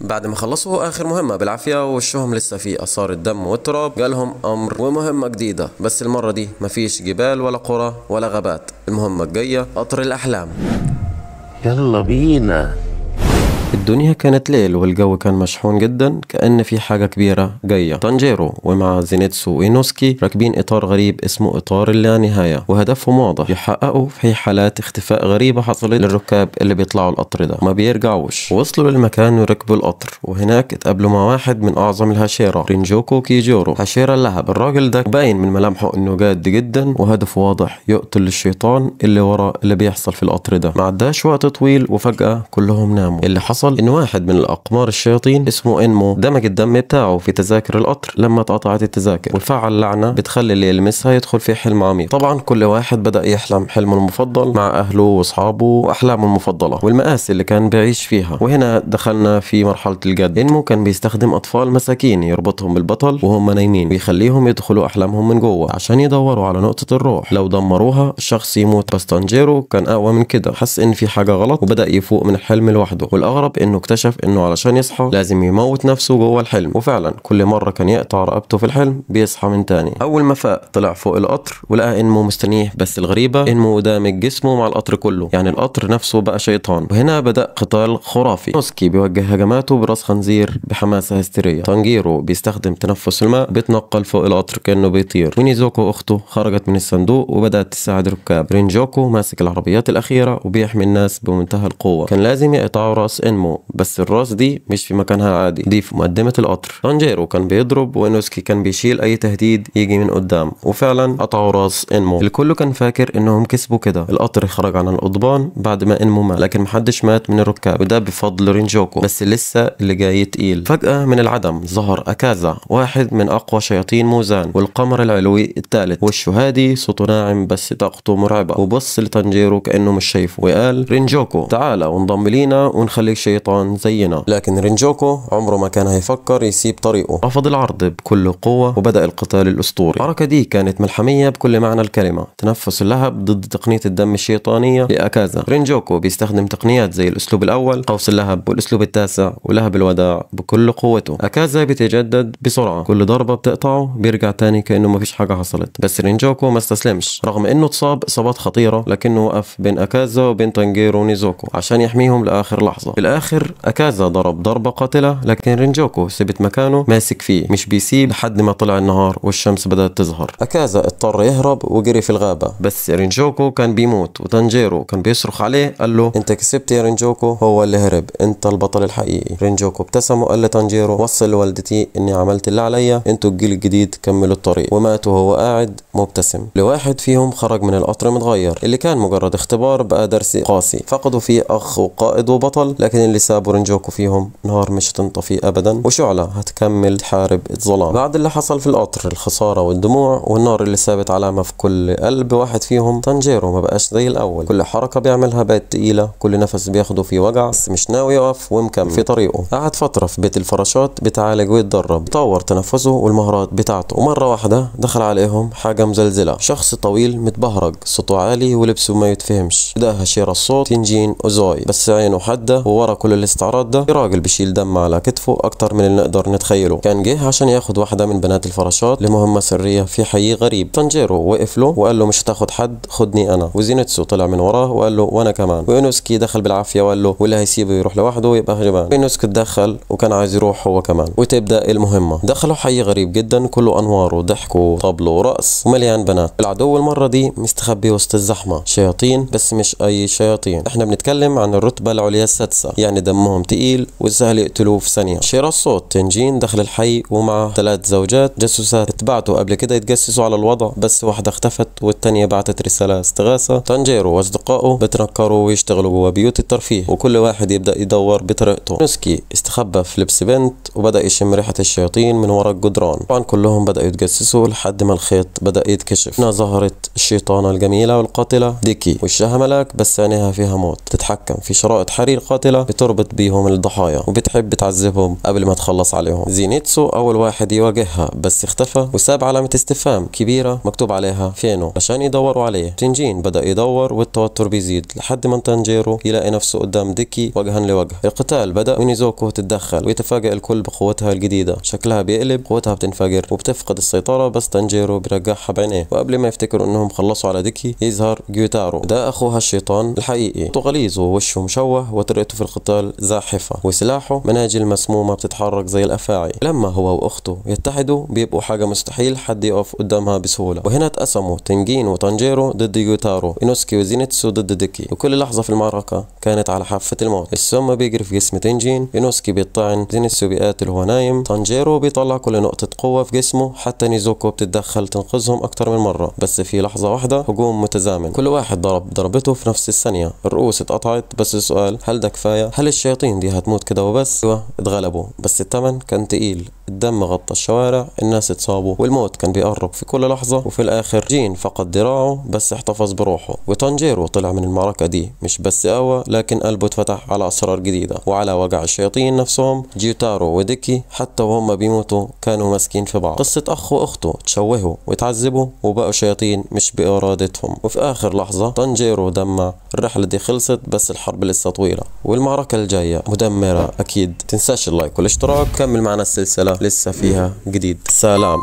بعد ما خلصوا آخر مهمة بالعافية ووشهم لسه فيه آثار الدم والتراب، جالهم أمر ومهمة جديدة، بس المرة دي مفيش جبال ولا قرى ولا غابات. المهمة الجاية قطر الأحلام. يلا بينا. الدنيا كانت ليل والجو كان مشحون جدا، كأن في حاجة كبيرة جاية. تانجيرو ومع زينيتسو وإينوسكي راكبين إطار غريب اسمه إطار اللانهاية، وهدفهم واضح: يحققوا في حالات اختفاء غريبة حصلت للركاب اللي بيطلعوا القطر ده ما بيرجعوش. وصلوا للمكان وركبوا القطر، وهناك اتقابلوا مع واحد من أعظم الهاشيرا، رينجوكو كيجورو، هاشيرا اللهب. الراجل ده باين من ملامحه إنه جاد جدا وهدفه واضح: يقتل الشيطان اللي ورا اللي بيحصل في القطر ده. ما عداش وقت طويل وفجأة كلهم ناموا. اللي حصل إن واحد من الأقمار الشياطين اسمه إنمو دمج الدم بتاعه في تذاكر القطر لما اتقطعت التذاكر، وفعل لعنة بتخلي اللي يلمسها يدخل في حلم عميق. طبعا كل واحد بدأ يحلم حلمه المفضل مع أهله وأصحابه وأحلامه المفضلة والمآسي اللي كان بيعيش فيها. وهنا دخلنا في مرحلة الجد. إنمو كان بيستخدم أطفال مساكين يربطهم بالبطل وهم نايمين ويخليهم يدخلوا أحلامهم من جوه عشان يدوروا على نقطة الروح، لو دمروها الشخص يموت. بس تانجيرو كان أقوى من كده، حس إن في حاجة غلط وبدأ يفوق من الحلم لوحده. والأغرب إنه اكتشف إنه علشان يصحى لازم يموت نفسه جوه الحلم، وفعلا كل مرة كان يقطع رقبته في الحلم بيصحى من تاني. أول ما فاق طلع فوق القطر ولقى إنمو مستنيه، بس الغريبة إنمو دامج جسمه مع القطر كله، يعني القطر نفسه بقى شيطان. وهنا بدأ قتال خرافي. نوسكي بيوجه هجماته براس خنزير بحماسة هستيرية، تانجيرو بيستخدم تنفس الماء بيتنقل فوق القطر كأنه بيطير، ونيزوكو أخته خرجت من الصندوق وبدأت تساعد الركاب. رينجوكو ماسك العربيات الأخيرة وبيحمي الناس بمنتهى القوة. كان لازم يقطعوا راس إنمو، بس الراس دي مش في مكانها العادي، دي في مقدمة القطر. تانجيرو كان بيضرب وإنوسكي كان بيشيل أي تهديد يجي من قدام، وفعلا قطعوا راس إنمو. الكل كان فاكر إنهم كسبوا كده. القطر خرج عن القضبان بعد ما إنمو مات، لكن محدش مات من الركاب، وده بفضل رينجوكو. بس لسه اللي جاي تقيل. فجأة من العدم ظهر أكازا، واحد من أقوى شياطين موزان والقمر العلوي الثالث. وشه هادي، صوته ناعم بس طاقته مرعبة، وبص لتانجيرو كأنه مش شايفه وقال: رينجوكو تعال وانضم لينا ونخليك شيطان زينا. لكن رينجوكو عمره ما كان هيفكر يسيب طريقه، رفض العرض بكل قوة وبدأ القتال الأسطوري. الحركة دي كانت ملحمية بكل معنى الكلمة، تنفس اللهب ضد تقنية الدم الشيطانية لأكازا. رينجوكو بيستخدم تقنيات زي الأسلوب الأول قوس اللهب والأسلوب التاسع ولهب الوداع بكل قوته. أكازا بيتجدد بسرعة، كل ضربة بتقطعه بيرجع تاني كأنه مفيش حاجة حصلت. بس رينجوكو ما استسلمش، رغم إنه اتصاب إصابات خطيرة لكنه وقف بين أكازا وبين تانجيرو ونيزوكو عشان يحميهم لآخر لحظة. في الآخر أكازا ضرب ضربة قاتلة، لكن رينجوكو ثبت مكانه ماسك فيه مش بيسيب لحد ما طلع النهار والشمس بدأت تظهر. أكازا اضطر يهرب وجري في الغابة، بس رينجوكو كان بيموت وتانجيرو كان بيصرخ عليه قال له: انت كسبت يا رينجوكو، هو اللي هرب، انت البطل الحقيقي. رينجوكو ابتسم وقال لتانجيرو: وصل لوالدتي اني عملت اللي عليا، انتوا الجيل الجديد كملوا الطريق. ومات وهو قاعد مبتسم. لواحد فيهم خرج من القطر متغير، اللي كان مجرد اختبار بقى درس قاسي. فقدوا فيه اخ وقائد وبطل، لكن اللي سابوا رينجوكو فيهم نار مش هتنطفي ابدا، وشعلة هتكمل تحارب الظلام. بعد اللي حصل في القطر، الخسارة والدموع والنار اللي سابت علامة في كل قلب واحد فيهم، تانجيرو ما بقاش زي الاول. كل حركة بيعملها بقت تقيلة، كل نفس بياخده فيه وجع، بس مش ناوي يقف ومكمل في طريقه. قعد فترة في بيت الفراشات بيتعالج ويتدرب، طور تنفسه والمهارات بتاعته. ومرة واحدة دخل عليهم حاجة مزلزلة، شخص طويل متبهرج، صوته عالي ولبسه ما يتفهمش. ده هشير الصوت تنجين اوزوي، بس عينه حادة، وورا كل الاستعراض ده راجل بيشيل دم على كتفه اكتر من اللي نقدر نتخيله. كان جه عشان ياخد واحدة من بنات الفراشات لمهمة سرية في حي غريب. تانجيرو وقف له وقال له: مش هتاخد حد، خدني انا. وزينيتسو طلع من وراه وقال له: وانا كمان. وإينوسكي دخل بالعافية وقال له: واللي هيسيبه يروح لوحده يبقى جبان. إينوسكي اتدخل وكان عايز يروح هو كمان وتبدا المهمة. دخلوا حي غريب جدا كله انوار وضحك وطبل ورقص ومليان بنات. العدو المرة دي مستخبي وسط الزحمة، شياطين بس مش اي شياطين، احنا بنتكلم عن الرتبة العليا السادسة، يعني دمهم تقيل وسهل يقتلوه في ثانية. شير الصوت تنجين دخل الحي ومع 3 زوجات جاسوسات اتبعتوا قبل كده يتجسسوا على الوضع، بس واحدة اختفت والتانية بعتت رسالة استغاثة. تانجيرو واصدقائه بتنكروا ويشتغلوا جوا بيوت الترفيه، وكل واحد يبدأ يدور بطريقته. نوسكي استخبى في لبس بنت وبدأ يشم ريحة الشياطين من وراء الجدران. طبعا كلهم بدأوا يتجسسوا لحد ما الخيط بدأ يتكشف. هنا ظهرت الشيطانة الجميلة والقاتلة ديكي، وشها ملاك بس عينيها فيها موت، تتحكم في شرائط حرير قاتلة بتربط بتربط بيهم الضحايا وبتحب تعذبهم قبل ما تخلص عليهم. زينيتسو أول واحد يواجهها بس اختفى وساب علامة استفهام كبيرة مكتوب عليها فينو عشان يدوروا عليه. تنجين بدأ يدور والتوتر بيزيد لحد ما تانجيرو يلاقي نفسه قدام ديكي وجها لوجه. القتال بدأ ونيزوكو تتدخل ويتفاجئ الكل بقوتها الجديدة، شكلها بيقلب، قوتها بتنفجر وبتفقد السيطرة، بس تانجيرو بيرجعها بعينيه. وقبل ما يفتكروا انهم خلصوا على ديكي يظهر جيوتارو، ده اخوها الشيطان الحقيقي، غليظ ووشه مشوه وطريقته في القتال زاحفة وسلاحه مناجل مسمومة بتتحرك زي الافاعي. لما هو واخته يتحدوا بيبقوا حاجة مستحيل حد يقف قدامها بسهولة. وهنا اتقسموا تنجين وتانجيرو ضد جيوتارو، اينوسكي وزينيتسو ضد ديكي، وكل لحظة في المعركة كانت على حافة الموت. السم بيجري في جسم تنجين، اينوسكي بيطعن، زينيتسو بيقاتل وهو نايم، تانجيرو بيطلع كل نقطة قوة في جسمه، حتى نيزوكو بتتدخل تنقذهم اكتر من مرة. بس في لحظة واحدة هجوم متزامن، كل واحد ضرب ضربته في نفس الثانية، الرؤوس اتقطعت. بس السؤال، هل ده كفاية؟ هل الشياطين دي هتموت كده وبس؟ ايوه اتغلبوا، بس الثمن كان تقيل، الدم غطى الشوارع، الناس اتصابوا، والموت كان بيقرب في كل لحظة. وفي الاخر جين فقد ذراعه بس احتفظ بروحه، وتانجيرو طلع من المعركة دي مش بس قوى، لكن قلبه اتفتح على اسرار جديدة وعلى وجع الشياطين نفسهم. جيوتارو وديكي حتى وهم بيموتوا كانوا ماسكين في بعض، قصة اخ واخته تشوهوا وتعذبوا وبقوا شياطين مش بارادتهم. وفي اخر لحظة تانجيرو دمع. الرحلة دي خلصت بس الحرب لسه طويلة والمعركة الجاية مدمرة اكيد. تنساش اللايك والاشتراك، كمل معنا السلسلة لسه فيها جديد. سلام.